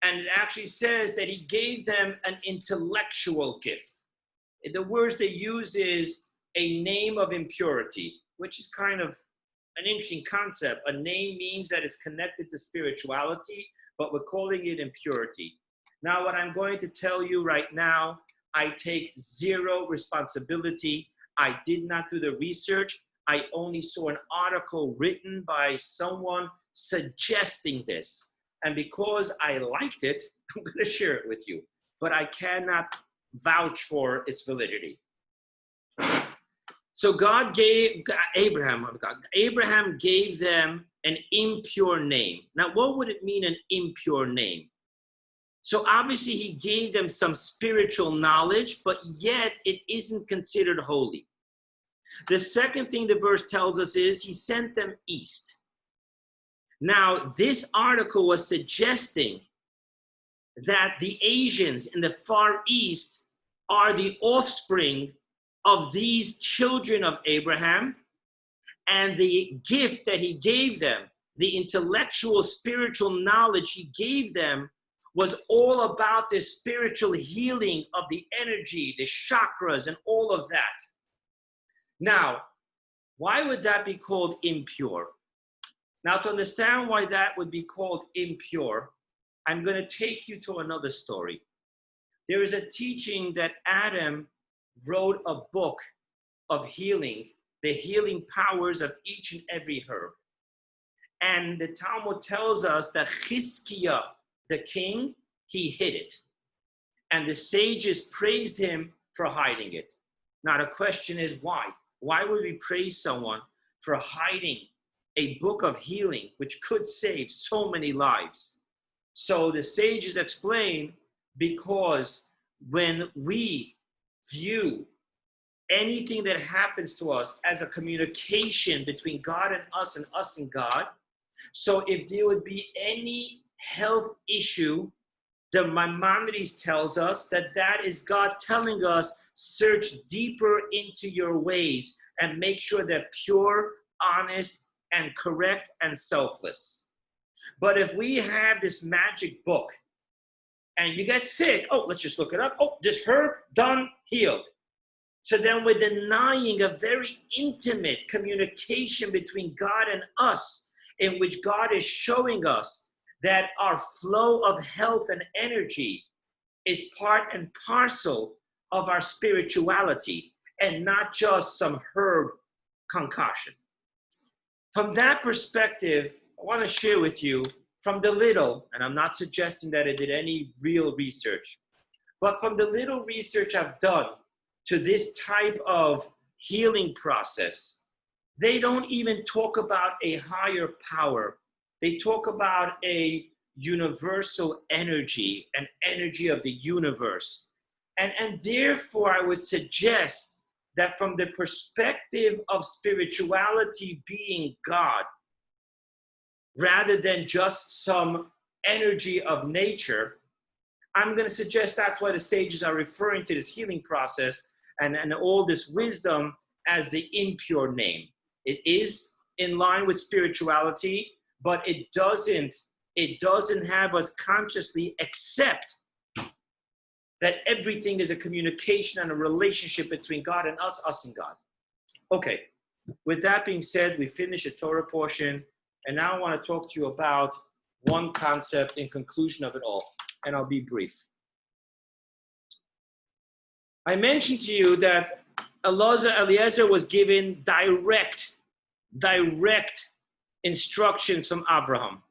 Speaker 1: And it actually says that he gave them an intellectual gift. The words they use is a name of impurity, which is kind of an interesting concept. A name means that it's connected to spirituality, but we're calling it impurity. Now, what I'm going to tell you right now, I take zero responsibility. I did not do the research. I only saw an article written by someone suggesting this. And because I liked it, I'm going to share it with you. But I cannot vouch for its validity. So God gave Abraham gave them an impure name. Now, what would it mean, an impure name? So obviously he gave them some spiritual knowledge, but yet it isn't considered holy. The second thing the verse tells us is he sent them east. Now, this article was suggesting that the Asians in the Far East are the offspring of these children of Abraham, and the gift that he gave them, the intellectual, spiritual knowledge he gave them, was all about this spiritual healing of the energy, the chakras, and all of that. Now, why would that be called impure? Now, to understand why that would be called impure, I'm going to take you to another story. There is a teaching that Adam wrote a book of healing, the healing powers of each and every herb. And the Talmud tells us that Chizkiah, the king, he hid it. And the sages praised him for hiding it. Now the question is why? Why would we praise someone for hiding a book of healing which could save so many lives? So the sages explain, because when we view anything that happens to us as a communication between God and us and God, so if there would be any health issue, the Maimonides tells us that that is God telling us, search deeper into your ways and make sure they're pure, honest, and correct and selfless. But if we have this magic book and you get sick, oh, let's just look it up. Oh, this herb, done, healed. So then we're denying a very intimate communication between God and us, in which God is showing us that our flow of health and energy is part and parcel of our spirituality and not just some herb concoction. From that perspective, I want to share with you from the little, and I'm not suggesting that I did any real research, but from the little research I've done to this type of healing process, they don't even talk about a higher power. They talk about a universal energy, an energy of the universe. And therefore, I would suggest that from the perspective of spirituality being God, rather than just some energy of nature, I'm going to suggest that's why the sages are referring to this healing process and all this wisdom as the impure name. It is in line with spirituality, but it doesn't have us consciously accept that everything is a communication and a relationship between God and us and God. Okay, with that being said, we finish the Torah portion, and now I want to talk to you about one concept in conclusion of it all, and I'll be brief. I mentioned to you that Eliezer was given direct instructions from Avrohom.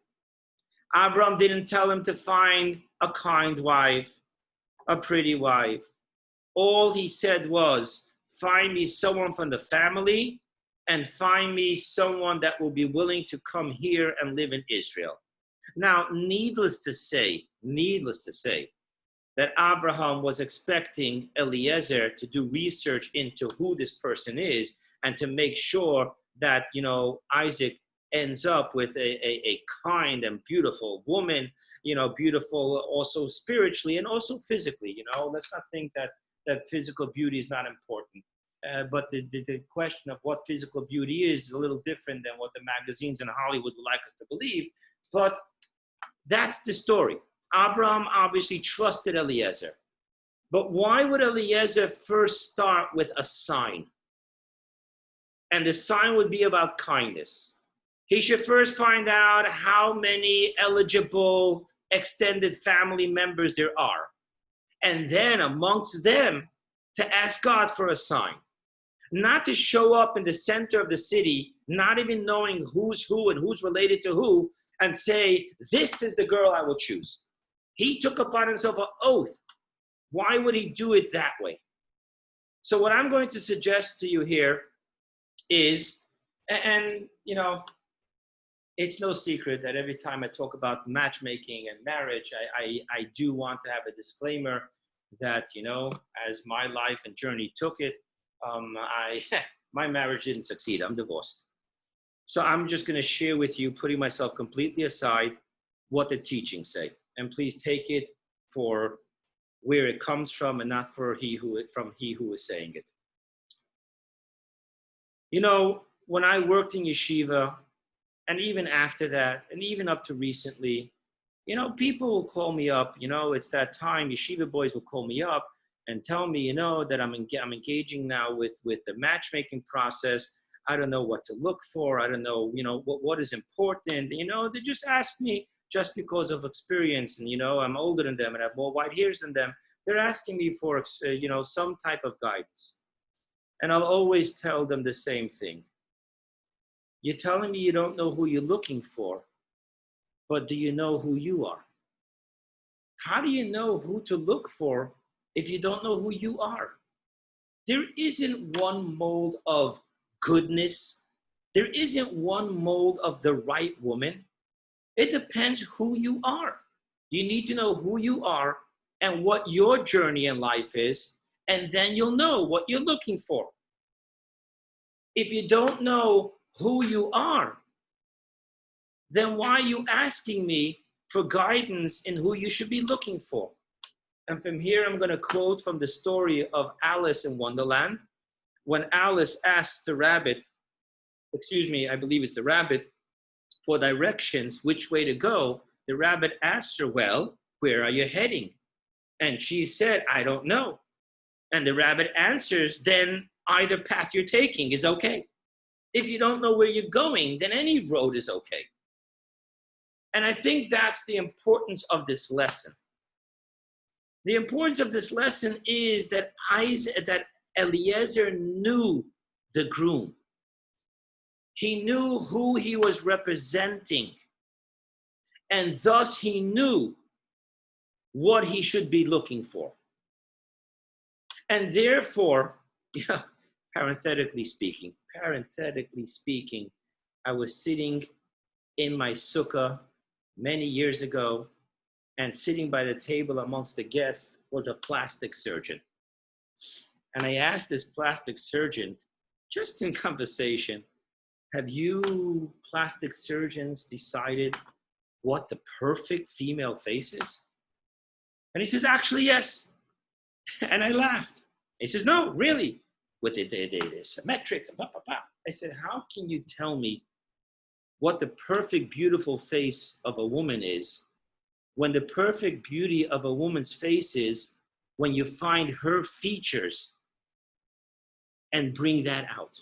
Speaker 1: Avrohom didn't tell him to find a kind wife, a pretty wife. All he said was, find me someone from the family and find me someone that will be willing to come here and live in Israel. Now, needless to say, that Abraham was expecting Eliezer to do research into who this person is and to make sure that, Isaac ends up with a kind and beautiful woman, beautiful also spiritually and also physically. Let's not think that physical beauty is not important. But the question of what physical beauty is a little different than what the magazines in Hollywood would like us to believe. But that's the story. Abraham obviously trusted Eliezer. But why would Eliezer first start with a sign? And the sign would be about kindness. He should first find out how many eligible extended family members there are. And then amongst them, to ask God for a sign. Not to show up in the center of the city, not even knowing who's who and who's related to who, and say, this is the girl I will choose. He took upon himself an oath. Why would he do it that way? So what I'm going to suggest to you here is, and you know, it's no secret that every time I talk about matchmaking and marriage, I do want to have a disclaimer that, you know, as my life and journey took it, my marriage didn't succeed. I'm divorced. So I'm just going to share with you, putting myself completely aside, what the teachings say. And please take it for where it comes from and not from he who is saying it. You know, when I worked in yeshiva, and even after that, and even up to recently, you know, people will call me up. You know, it's that time, yeshiva boys will call me up and tell me, you know, that I'm engaging now with the matchmaking process. I don't know what to look for. I don't know, you know, what is important. You know, they just ask me just because of experience. And, you know, I'm older than them and I have more white hairs than them. They're asking me for, you know, some type of guidance. And I'll always tell them the same thing. You're telling me you don't know who you're looking for, but do you know who you are? How do you know who to look for if you don't know who you are? There isn't one mold of goodness. There isn't one mold of the right woman. It depends who you are. You need to know who you are and what your journey in life is, and then you'll know what you're looking for. If you don't know who you are, then why are you asking me for guidance in who you should be looking for? And from here, I'm going to quote from the story of Alice in Wonderland. When Alice asks the rabbit, I believe it's the rabbit, for directions, which way to go, the rabbit asks her, well, where are you heading? And she said, I don't know. And the rabbit answers, then either path you're taking is okay. If you don't know where you're going, then any road is okay. And I think that's the importance of this lesson. The importance of this lesson is that Eliezer knew the groom. He knew who he was representing. And thus he knew what he should be looking for. And therefore, parenthetically speaking, I was sitting in my sukkah many years ago, and sitting by the table amongst the guests was a plastic surgeon. And I asked this plastic surgeon, just in conversation, have you plastic surgeons decided what the perfect female face is? And he says, actually, yes. And I laughed. He says, no, really? With the symmetric, I said, how can you tell me what the perfect, beautiful face of a woman is when the perfect beauty of a woman's face is when you find her features and bring that out?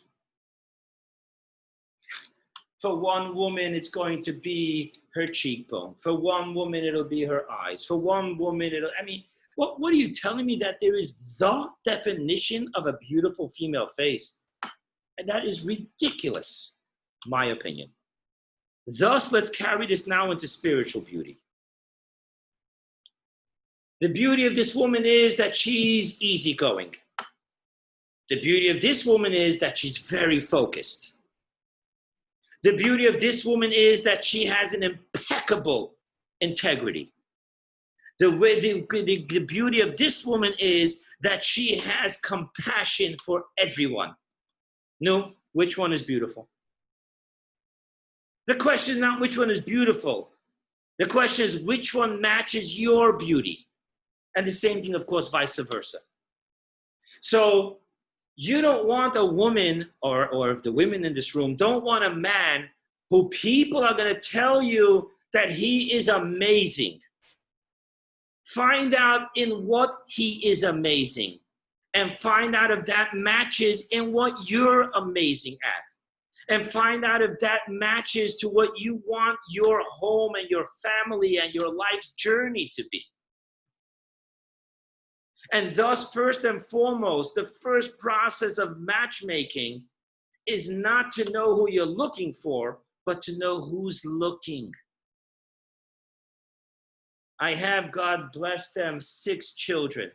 Speaker 1: For one woman, it's going to be her cheekbone. For one woman, it'll be her eyes. For one woman, what are you telling me, that there is the definition of a beautiful female face? And that is ridiculous, my opinion. Thus, let's carry this now into spiritual beauty. The beauty of this woman is that she's easygoing. The beauty of this woman is that she's very focused. The beauty of this woman is that she has an impeccable integrity. The beauty of this woman is that she has compassion for everyone. No, which one is beautiful? The question is not which one is beautiful. The question is which one matches your beauty. And the same thing, of course, vice versa. So you don't want a woman, or if the women in this room don't want a man who people are going to tell you that he is amazing. Find out in what he is amazing, and find out if that matches in what you're amazing at. And find out if that matches to what you want your home and your family and your life's journey to be. And thus, first and foremost, the first process of matchmaking is not to know who you're looking for, but to know who's looking. I have, God bless them, 6 children.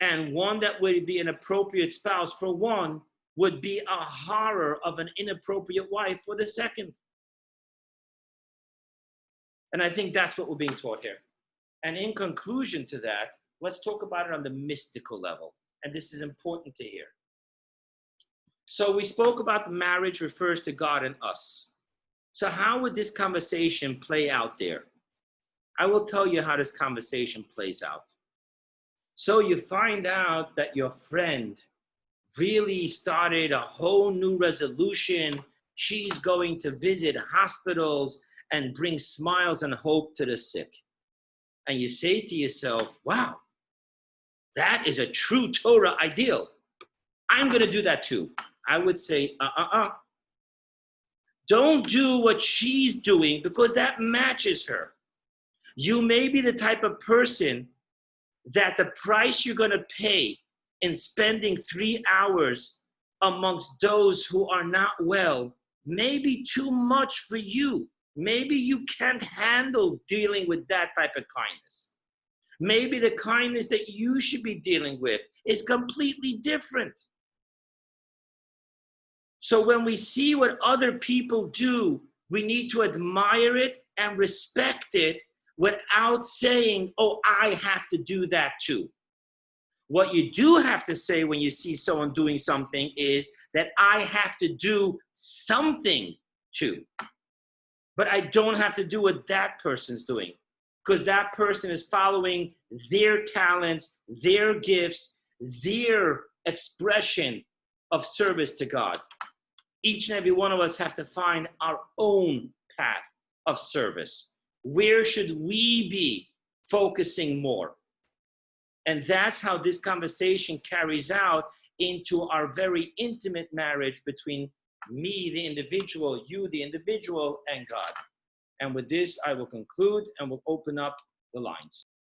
Speaker 1: And one that would be an appropriate spouse for one would be a horror of an inappropriate wife for the second. And I think that's what we're being taught here. And in conclusion to that, let's talk about it on the mystical level. And this is important to hear. So we spoke about the marriage refers to God and us. So how would this conversation play out there? I will tell you how this conversation plays out. So you find out that your friend really started a whole new resolution. She's going to visit hospitals and bring smiles and hope to the sick. And you say to yourself, wow, that is a true Torah ideal. I'm going to do that too. I would say, Don't do what she's doing because that matches her. You may be the type of person that the price you're going to pay in spending 3 hours amongst those who are not well may be too much for you. Maybe you can't handle dealing with that type of kindness. Maybe the kindness that you should be dealing with is completely different. So when we see what other people do, we need to admire it and respect it without saying, oh, I have to do that too. What you do have to say when you see someone doing something is that I have to do something too. But I don't have to do what that person's doing because that person is following their talents, their gifts, their expression of service to God. Each and every one of us have to find our own path of service. Where should we be focusing more? And that's how this conversation carries out into our very intimate marriage between me, the individual, you, the individual, and God. And with this, I will conclude and we'll open up the lines.